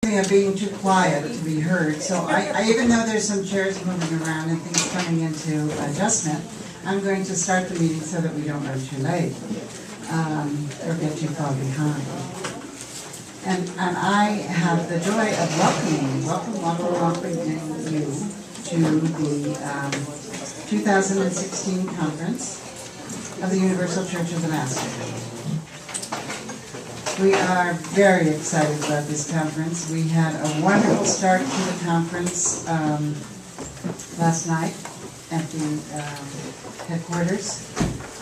me of being too quiet to be heard. So I even though there's some chairs moving around and things coming into adjustment, I'm going to start the meeting so that we don't run too late or get too far behind. And I have the joy of welcoming you to the 2016 Conference of the Universal Church of the Master. We are very excited about this conference. We had a wonderful start to the conference last night at the headquarters.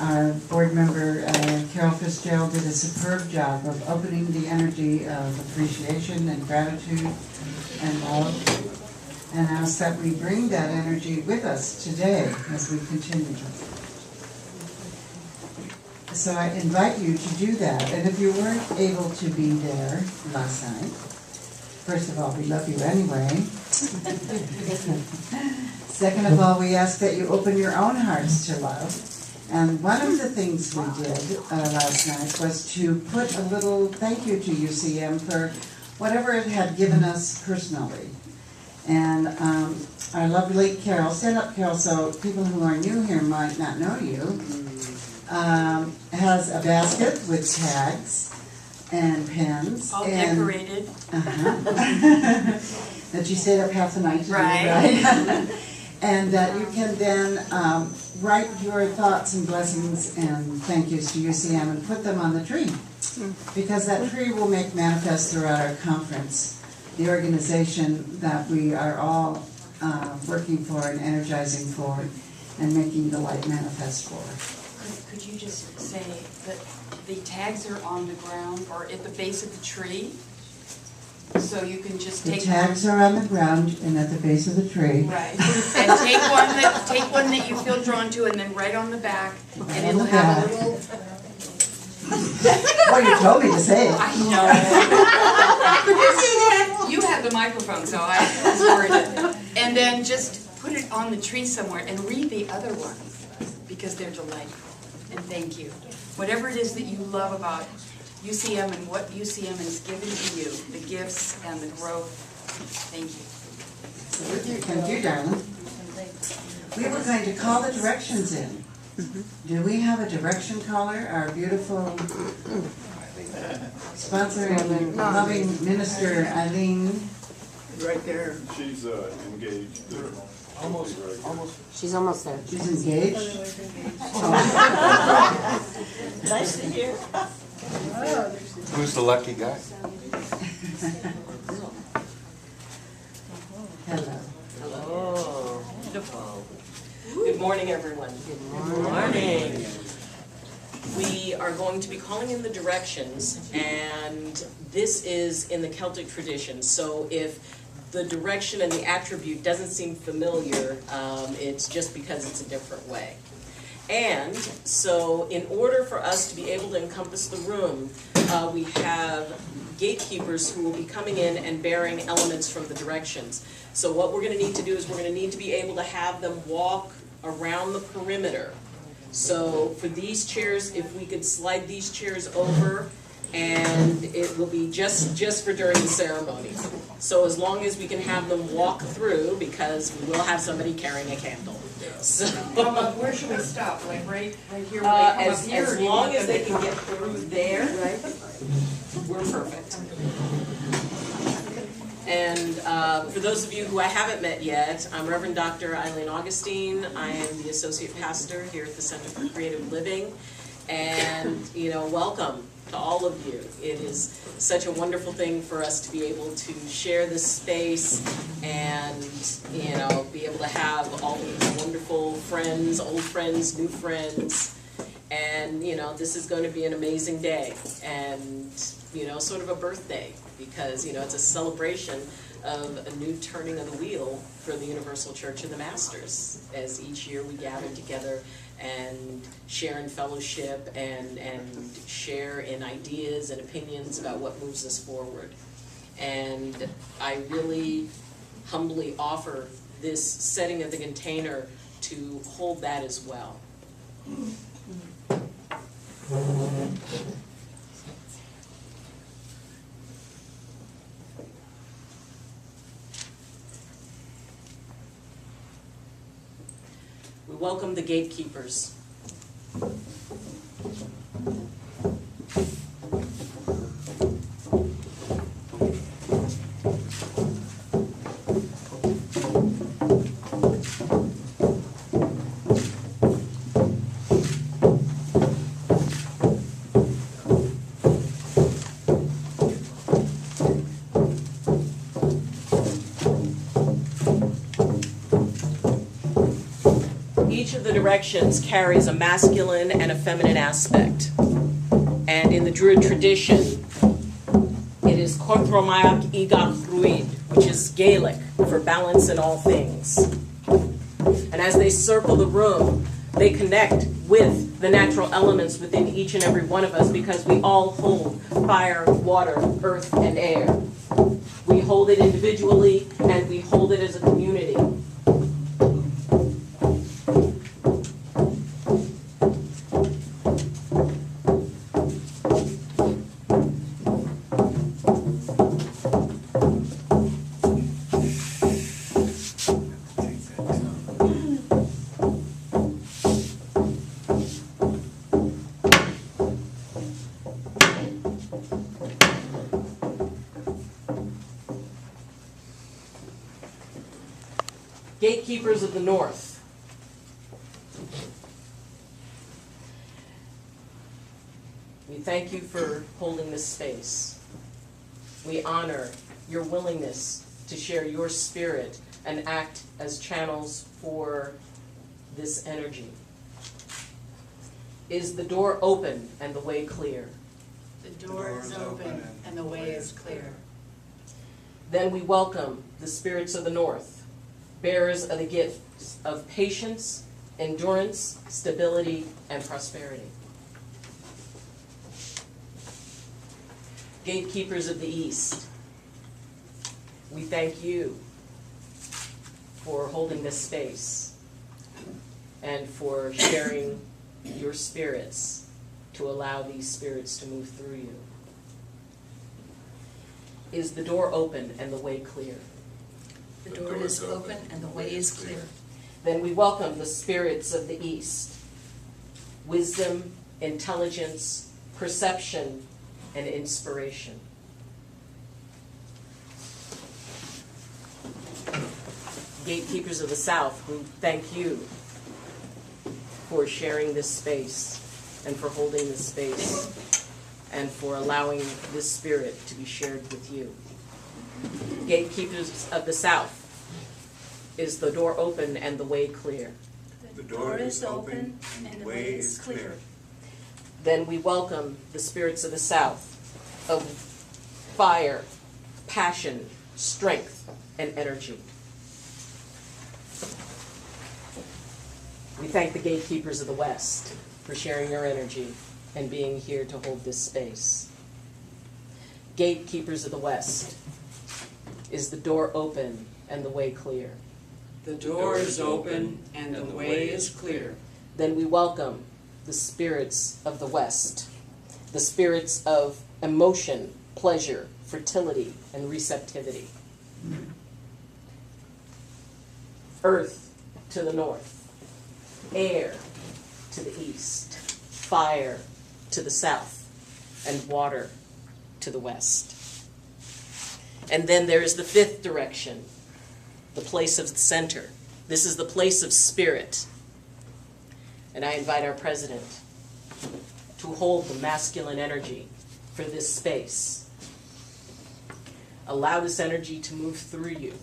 Our board member, Carol Fitzgerald, did a superb job of opening the energy of appreciation and gratitude and love, and asked that we bring that energy with us today as we continue. So I invite you to do that. And if you weren't able to be there last night, first of all, we love you anyway. Second of all, we ask that you open your own hearts to love. And one of the things we did last night was to put a little thank you to UCM for whatever it had given us personally. And our lovely Carol, stand up Carol so people who are new here might not know you, has a basket with tags and pens. All and, decorated. That you stayed up half the night to do, Right. And that you can then write your thoughts and blessings and thank yous to UCM and put them on the tree. Because that tree will make manifest throughout our conference the organization that we are all working for and energizing for and making the light manifest for. Could you just say that the tags are on the ground or at the base of the tree? So you can just The take tags are on the ground and at the base of the tree. right, and take one that you feel drawn to, and then right on the back, and it'll have a little. Well, you told me to say it. I know. Could you see that? You have the microphone, so I heard it. And then just put it on the tree somewhere and read the other ones because they're delightful. And thank you. Whatever it is that you love about UCM and what UCM has given to you, the gifts and the growth. Thank you. Thank you, darling. We were going to call the directions in. Do we have a direction caller? Our beautiful sponsor and loving minister, Ayleen. Right there. She's engaged. Almost. She's almost there. She's engaged. Nice to hear. Who's the lucky guy? Hello. Hello. Wonderful. Good morning, everyone. Good morning. We are going to be calling in the directions, and this is in the Celtic tradition. So if the direction and the attribute doesn't seem familiar, it's just because it's a different way. And so in order for us to be able to encompass the room, we have gatekeepers who will be coming in and bearing elements from the directions. So what we're going to need to do is we're going to need to be able to have them walk around the perimeter. So for these chairs, if we could slide these chairs over, and it will be just for during the ceremony. So as long as we can have them walk through, because we will have somebody carrying a candle. So Where should we stop? Like right here? Where they come up here, as long as they can get through there, we're perfect. And for those of you who I haven't met yet, I'm Reverend Dr. Ayleen Augustine. I am the Associate Pastor here at the Center for Creative Living. And, welcome to all of you. It is such a wonderful thing for us to be able to share this space and, be able to have all these wonderful friends, old friends, new friends. And, this is going to be an amazing day and, sort of a birthday because, it's a celebration of a new turning of the wheel for the Universal Church of the Masters as each year we gather together and share in fellowship and share in ideas and opinions about what moves us forward. And I really humbly offer this setting of the container to hold that as well. welcome the gatekeepers. Each of the directions carries a masculine and a feminine aspect. And in the Druid tradition, it is Korthromayak Igach Ruid, which is Gaelic for balance in all things. And as they circle the room, they connect with the natural elements within each and every one of us because we all hold fire, water, earth, and air. We hold it individually and we hold it as a community. Gatekeepers of the North. We thank you for holding this space. We honor your willingness to share your spirit and act as channels for this energy. Is the door open and the way clear? The door is open and the way is clear. Then we welcome the spirits of the North, bearers of the gifts of patience, endurance, stability, and prosperity. Gatekeepers of the East, we thank you for holding this space and for sharing your spirits to allow these spirits to move through you. Is the door open and the way clear? The door is open and the way is clear. Then we welcome the spirits of the East. Wisdom, intelligence, perception, and inspiration. Gatekeepers of the South, we thank you for sharing this space and for holding this space and for allowing this spirit to be shared with you. Gatekeepers of the South, is the door open and the way clear? The door is open and the way is clear. Then we welcome the spirits of the South of fire, passion, strength, and energy. We thank the gatekeepers of the West for sharing your energy and being here to hold this space. Gatekeepers of the West, is the door open and the way clear? The door is open and the way is clear. Then we welcome the spirits of the West, the spirits of emotion, pleasure, fertility, and receptivity. Earth to the north, air to the east, fire to the south, and water to the west. And then there is the fifth direction, the place of the center. This is the place of spirit. And I invite our president to hold the masculine energy for this space. Allow this energy to move through you.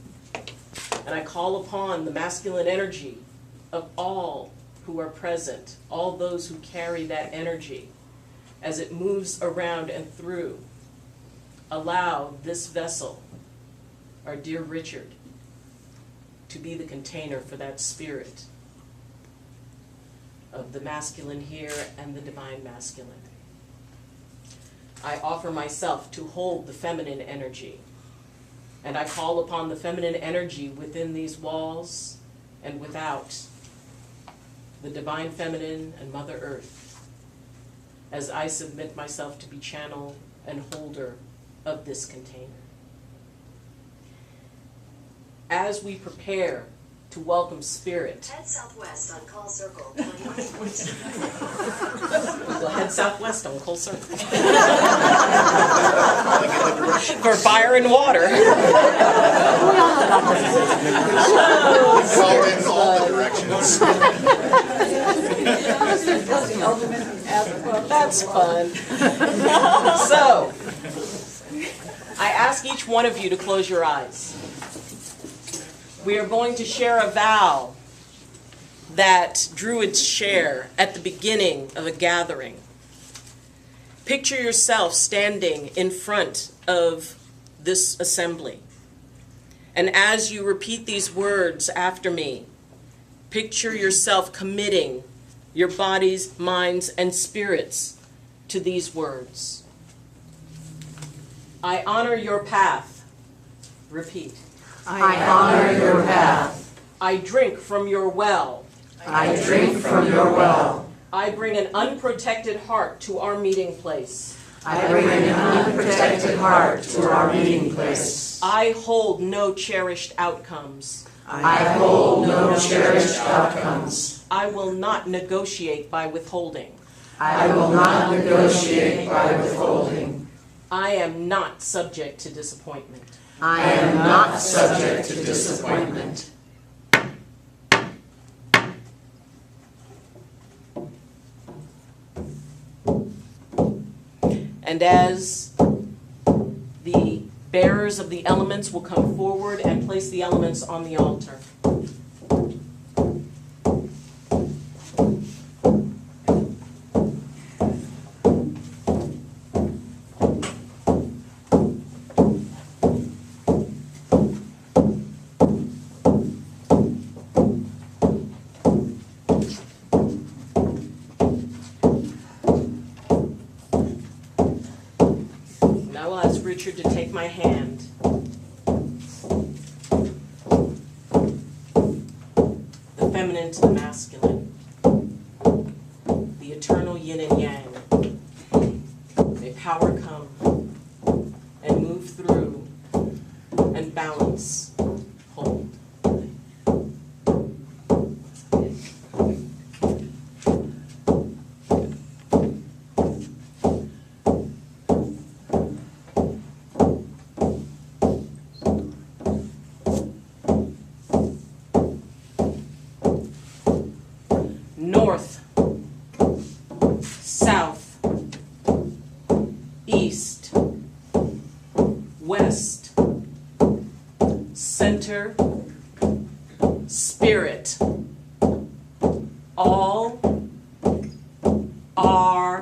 And I call upon the masculine energy of all who are present, all those who carry that energy as it moves around and through. Allow this vessel, our dear Richard, to be the container for that spirit of the masculine here and the divine masculine. I offer myself to hold the feminine energy, and I call upon the feminine energy within these walls and without, the divine feminine and Mother Earth, as I submit myself to be channel and holder of this container. As we prepare to welcome Spirit. Head southwest on Call Circle 21. We'll head southwest on Coal Circle. For fire and water. It's all in all the directions. That's fun. So, I ask each one of you to close your eyes. We are going to share a vow that Druids share at the beginning of a gathering. Picture yourself standing in front of this assembly. And as you repeat these words after me, picture yourself committing your bodies, minds, and spirits to these words. I honor your path. Repeat. I honor your path. I drink from your well. I drink from your well. I bring an unprotected heart to our meeting place. I bring an unprotected heart to our meeting place. I hold no cherished outcomes. I hold no cherished outcomes. I will not negotiate by withholding. I will not negotiate by withholding. I am not subject to disappointment. I am not subject to disappointment. And as the bearers of the elements will come forward and place the elements on the altar. Richard to take my hand. The feminine to the masculine. The eternal yin and yang. May power come and move through and balance, hold. North, south, east, west, center, spirit, all are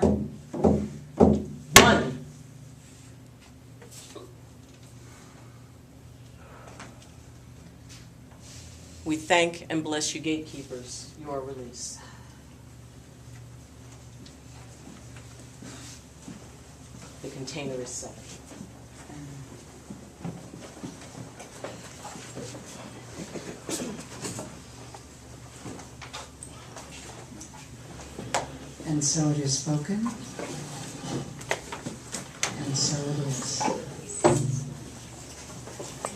one. We thank and bless you, gatekeepers. You are released. The container is set. And so it is spoken.